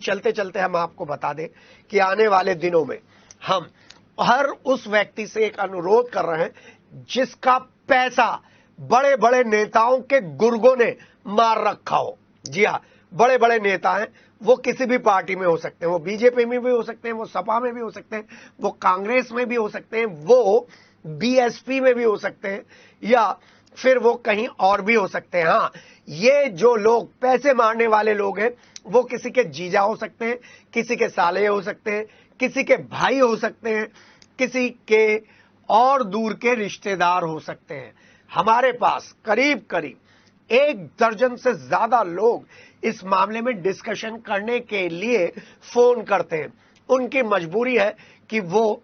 चलते चलते हम आपको बता दें कि आने वाले दिनों में हम हर उस व्यक्ति से एक अनुरोध कर रहे हैं जिसका पैसा बड़े बड़े नेताओं के गुर्गों ने मार रखा हो। जी हाँ, बड़े बड़े नेता हैं, वो किसी भी पार्टी में हो सकते हैं, वो बीजेपी में भी हो सकते हैं, वो सपा में भी हो सकते हैं, वो कांग्रेस में भी हो सकते हैं, वो बीएसपी में भी हो सकते हैं, या फिर वो कहीं और भी हो सकते हैं। हाँ, ये जो लोग पैसे मारने वाले लोग हैं वो किसी के जीजा हो सकते हैं, किसी के साले हो सकते हैं, किसी के भाई हो सकते हैं, किसी के और दूर के रिश्तेदार हो सकते हैं। हमारे पास करीब करीब 1 दर्जन से ज्यादा लोग इस मामले में डिस्कशन करने के लिए फोन करते हैं। उनकी मजबूरी है कि वो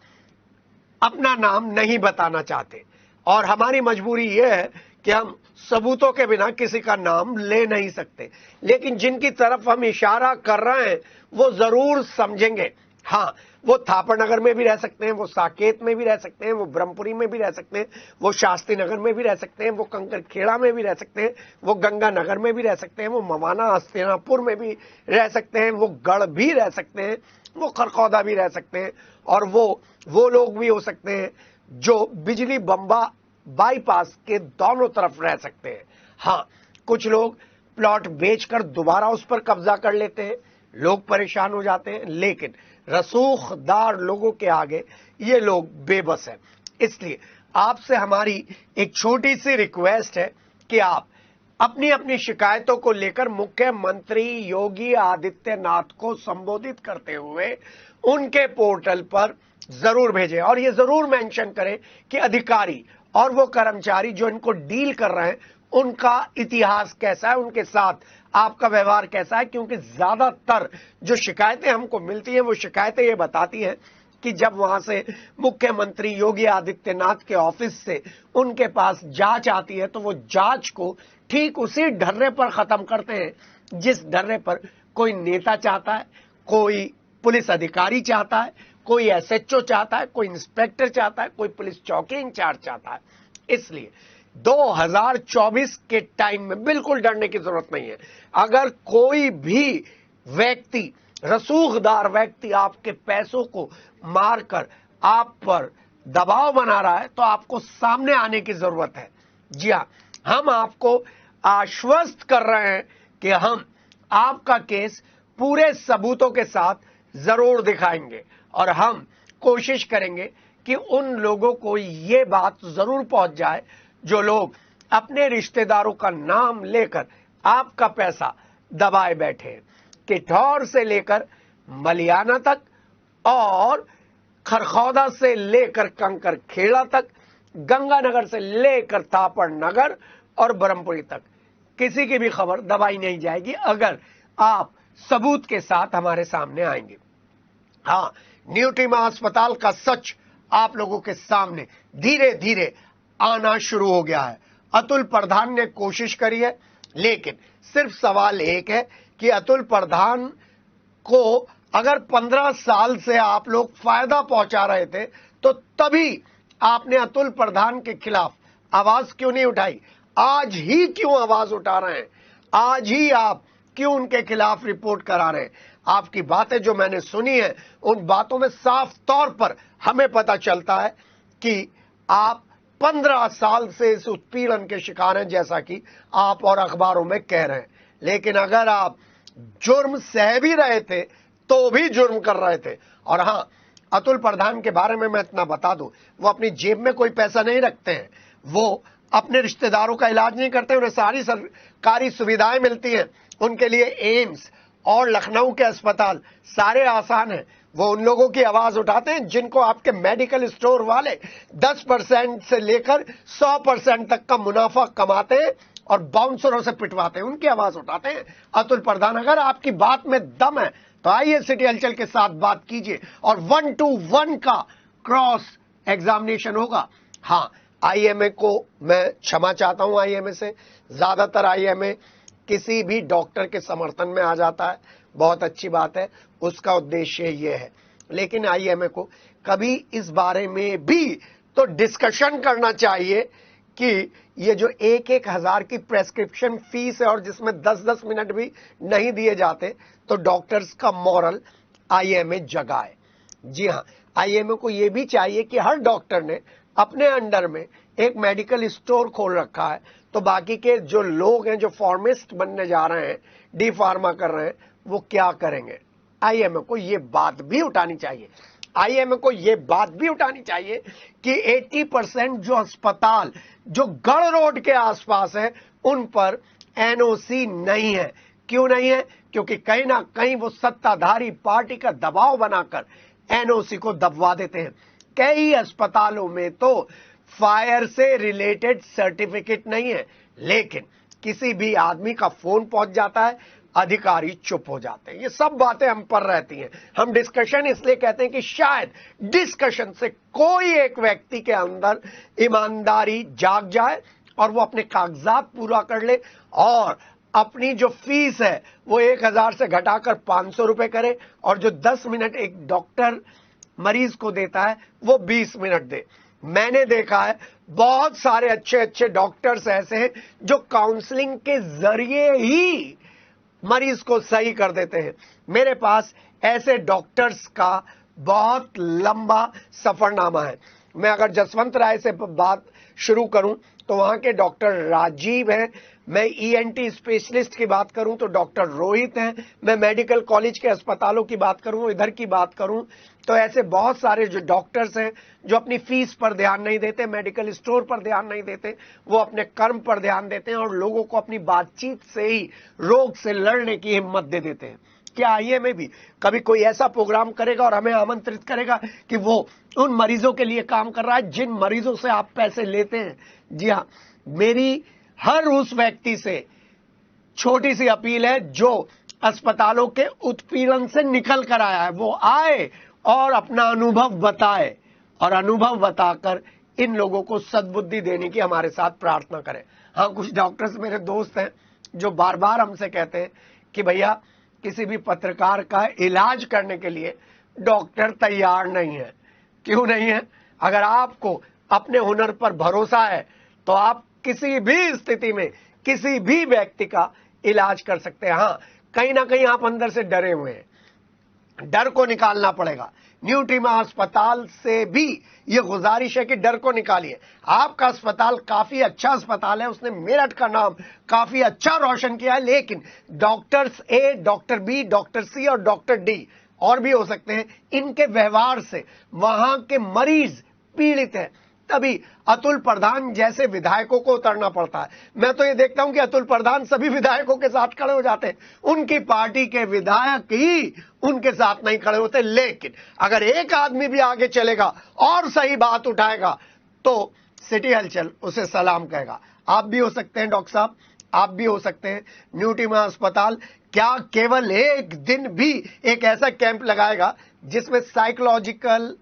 अपना नाम नहीं बताना चाहते और हमारी मजबूरी यह है कि हम सबूतों के बिना किसी का नाम ले नहीं सकते, लेकिन जिनकी तरफ हम इशारा कर रहे हैं वो जरूर समझेंगे। हाँ, वो थापर नगर में भी रह सकते हैं, वो साकेत में भी रह सकते हैं, वो ब्रह्मपुरी में भी रह सकते हैं, वो शास्त्री नगर में भी रह सकते हैं, वो कंकरखेड़ा में भी रह सकते हैं, वो गंगा नगर में भी रह सकते हैं, वो मवाना हस्तिनापुर में भी रह सकते हैं, वो गढ़ भी रह सकते हैं, वो खरखौदा भी रह सकते हैं, और वो लोग भी हो सकते हैं जो बिजली बम्बा बाईपास के दोनों तरफ रह सकते हैं। हाँ, कुछ लोग प्लॉट बेचकर दोबारा उस पर कब्जा कर लेते हैं, लोग परेशान हो जाते हैं, लेकिन रसूखदार लोगों के आगे ये लोग बेबस हैं। इसलिए आपसे हमारी एक छोटी सी रिक्वेस्ट है कि आप अपनी अपनी शिकायतों को लेकर मुख्यमंत्री योगी आदित्यनाथ को संबोधित करते हुए उनके पोर्टल पर जरूर भेजें और ये जरूर मेंशन करें कि अधिकारी और वो कर्मचारी जो इनको डील कर रहे हैं उनका इतिहास कैसा है, उनके साथ आपका व्यवहार कैसा है, क्योंकि ज्यादातर जो शिकायतें हमको मिलती हैं वो शिकायतें ये बताती हैं कि जब वहां से मुख्यमंत्री योगी आदित्यनाथ के ऑफिस से उनके पास जांच आती है तो वो जांच को ठीक उसी ढर्रे पर खत्म करते हैं जिस ढर्रे पर कोई नेता चाहता है, कोई पुलिस अधिकारी चाहता है, कोई एसएचओ चाहता है, कोई इंस्पेक्टर चाहता है, कोई पुलिस चौकी इंचार्ज चाहता है। इसलिए 2024 के टाइम में बिल्कुल डरने की जरूरत नहीं है। अगर कोई भी व्यक्ति, रसूखदार व्यक्ति आपके पैसों को मारकर आप पर दबाव बना रहा है तो आपको सामने आने की जरूरत है। जी हां, हम आपको आश्वस्त कर रहे हैं कि हम आपका केस पूरे सबूतों के साथ जरूर दिखाएंगे और हम कोशिश करेंगे कि उन लोगों को ये बात जरूर पहुंच जाए जो लोग अपने रिश्तेदारों का नाम लेकर आपका पैसा दबाए बैठे हैं। किठौर से लेकर मलियाना तक और खरखौदा से लेकर कंकरखेड़ा तक, गंगानगर से लेकर थापर नगर और ब्रह्मपुरी तक किसी की भी खबर दबाई नहीं जाएगी अगर आप सबूत के साथ हमारे सामने आएंगे। हाँ, न्यू टीमा अस्पताल का सच आप लोगों के सामने धीरे धीरे आना शुरू हो गया है। अतुल प्रधान ने कोशिश करी है, लेकिन सिर्फ सवाल एक है कि अतुल प्रधान को अगर 15 साल से आप लोग फायदा पहुंचा रहे थे तो तभी आपने अतुल प्रधान के खिलाफ आवाज क्यों नहीं उठाई? आज ही क्यों आवाज उठा रहे हैं? आज ही आप क्यों उनके खिलाफ रिपोर्ट करा रहे हैं? आपकी बातें जो मैंने सुनी है उन बातों में साफ तौर पर हमें पता चलता है कि आप 15 साल से इस उत्पीड़न के शिकार हैं, जैसा कि आप और अखबारों में कह रहे हैं। लेकिन अगर आप जुर्म सह भी रहे थे तो भी जुर्म कर रहे थे। और हां, अतुल प्रधान के बारे में मैं इतना बता दूं, वो अपनी जेब में कोई पैसा नहीं रखते हैं, वो अपने रिश्तेदारों का इलाज नहीं करते, उन्हें सारी सरकारी सुविधाएं मिलती हैं। उनके लिए एम्स और लखनऊ के अस्पताल सारे आसान हैं। वो उन लोगों की आवाज उठाते हैं जिनको आपके मेडिकल स्टोर वाले 10% से लेकर 100% तक का मुनाफा कमाते हैं और बाउंसरों से पिटवाते हैं, उनकी आवाज उठाते हैं अतुल प्रधान। अगर आपकी बात में दम है तो आइए सिटी हलचल के साथ बात कीजिए और 1-to-1 का क्रॉस एग्जामिनेशन होगा। हाँ, आईएमए को मैं क्षमा चाहता हूं, आईएमए से ज्यादातर आईएमए किसी भी डॉक्टर के समर्थन में आ जाता है, बहुत अच्छी बात है, उसका उद्देश्य ये है। लेकिन आईएमए को कभी इस बारे में भी तो डिस्कशन करना चाहिए कि ये जो 1,000 की प्रेस्क्रिप्शन फीस है और जिसमें 10-10 मिनट भी नहीं दिए जाते, तो डॉक्टर्स का मॉरल आईएमए जगाए। जी हां, आईएमए को ये भी चाहिए कि हर डॉक्टर ने अपने अंडर में एक मेडिकल स्टोर खोल रखा है, तो बाकी के जो लोग हैं जो फार्मिस्ट बनने जा रहे हैं, डी फार्मा कर रहे हैं, वो क्या करेंगे। आईएमए को ये बात भी उठानी चाहिए। आईएमए को ये बात भी उठानी चाहिए कि 80% जो अस्पताल जो गढ़ रोड के आसपास है उन पर एनओसी नहीं है। क्यों नहीं है? क्योंकि कहीं ना कहीं वो सत्ताधारी पार्टी का दबाव बनाकर एनओसी को दबवा देते हैं। कई अस्पतालों में तो फायर से रिलेटेड सर्टिफिकेट नहीं है, लेकिन किसी भी आदमी का फोन पहुंच जाता है, अधिकारी चुप हो जाते हैं। ये सब बातें हम पर रहती हैं। हम डिस्कशन इसलिए कहते हैं कि शायद डिस्कशन से कोई एक व्यक्ति के अंदर ईमानदारी जाग जाए और वो अपने कागजात पूरा कर ले और अपनी जो फीस है वो 1,000 से घटाकर 500 रुपए करे, और जो 10 मिनट एक डॉक्टर मरीज को देता है वो 20 मिनट दे। मैंने देखा है बहुत सारे अच्छे अच्छे डॉक्टर्स ऐसे हैं जो काउंसलिंग के जरिए ही मरीज को सही कर देते हैं। मेरे पास ऐसे डॉक्टर्स का बहुत लंबा सफरनामा है। मैं अगर जसवंत राय से बात शुरू करूं तो वहां के डॉक्टर राजीव हैं। मैं ईएनटी स्पेशलिस्ट की बात करूं तो डॉक्टर रोहित हैं। मैं मेडिकल कॉलेज के अस्पतालों की बात करूं, इधर की बात करूं तो ऐसे बहुत सारे जो डॉक्टर्स हैं जो अपनी फीस पर ध्यान नहीं देते, मेडिकल स्टोर पर ध्यान नहीं देते, वो अपने कर्म पर ध्यान देते हैं और लोगों को अपनी बातचीत से ही रोग से लड़ने की हिम्मत दे देते हैं। क्या आईएमए भी कभी कोई ऐसा प्रोग्राम करेगा और हमें आमंत्रित करेगा कि वो उन मरीजों के लिए काम कर रहा है जिन मरीजों से आप पैसे लेते हैं? जी हां, मेरी हर उस व्यक्ति से छोटी सी अपील है जो अस्पतालों के उत्पीड़न से निकल कर आया है, वो आए और अपना अनुभव बताए और अनुभव बताकर इन लोगों को सद्बुद्धि देने की हमारे साथ प्रार्थना करें। हाँ, कुछ डॉक्टर्स मेरे दोस्त हैं जो बार बार हमसे कहते हैं कि भैया किसी भी पत्रकार का इलाज करने के लिए डॉक्टर तैयार नहीं है। क्यों नहीं है? अगर आपको अपने हुनर पर भरोसा है तो आप किसी भी स्थिति में किसी भी व्यक्ति का इलाज कर सकते हैं। हाँ, कहीं ना कहीं आप अंदर से डरे हुए हैं, डर को निकालना पड़ेगा। न्यू ट्रिमा अस्पताल से भी ये गुजारिश है कि डर को निकालिए। आपका अस्पताल काफी अच्छा अस्पताल है, उसने मेरठ का नाम काफी अच्छा रोशन किया है, लेकिन डॉक्टर्स ए, डॉक्टर बी, डॉक्टर सी और डॉक्टर डी और भी हो सकते हैं, इनके व्यवहार से वहां के मरीज पीड़ित हैं। तभी अतुल प्रधान जैसे विधायकों को उतरना पड़ता है। मैं तो ये देखता हूं कि अतुल प्रधान सभी विधायकों के साथ खड़े हो जाते हैं, उनकी पार्टी के विधायक ही उनके साथ नहीं खड़े होते। लेकिन अगर एक आदमी भी आगे चलेगा और सही बात उठाएगा तो सिटी हलचल उसे सलाम कहेगा। आप भी हो सकते हैं डॉक्टर साहब, आप भी हो सकते हैं। न्यू ट्रिमा अस्पताल क्या केवल एक दिन भी एक ऐसा कैंप लगाएगा जिसमें साइकोलॉजिकल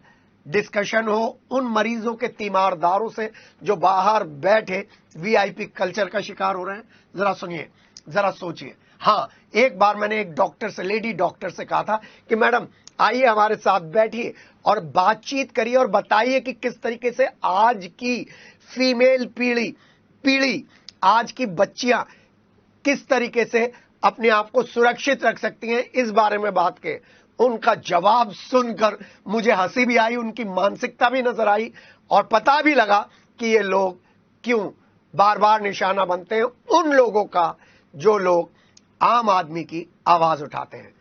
डिस्कशन हो उन मरीजों के तीमारदारों से जो बाहर बैठे वीआईपी कल्चर का शिकार हो रहे हैं? जरा सुनिए, जरा सोचिए। हाँ, एक बार मैंने एक डॉक्टर से, लेडी डॉक्टर से कहा था कि मैडम आइए हमारे साथ बैठिए और बातचीत करिए और बताइए कि किस तरीके से आज की फीमेल पीढ़ी आज की बच्चियां किस तरीके से अपने आप को सुरक्षित रख सकती हैं, इस बारे में बात के। उनका जवाब सुनकर मुझे हंसी भी आई, उनकी मानसिकता भी नजर आई और पता भी लगा कि ये लोग क्यों बार बार निशाना बनते हैं उन लोगों का जो लोग आम आदमी की आवाज उठाते हैं।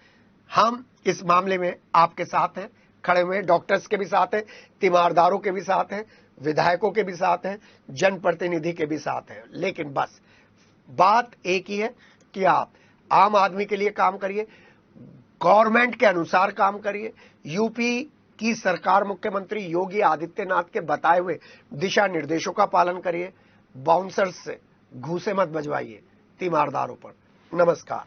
हम इस मामले में आपके साथ हैं, खड़े हुए डॉक्टर्स के भी साथ हैं, तीमारदारों के भी साथ हैं, विधायकों के भी साथ हैं, जनप्रतिनिधि के भी साथ हैं। लेकिन बस बात एक ही है कि आप आम आदमी के लिए काम करिए, गवर्नमेंट के अनुसार काम करिए, यूपी की सरकार मुख्यमंत्री योगी आदित्यनाथ के बताए हुए दिशा निर्देशों का पालन करिए, बाउंसर्स से घूसे मत बजवाइए तीमारदारों पर। नमस्कार।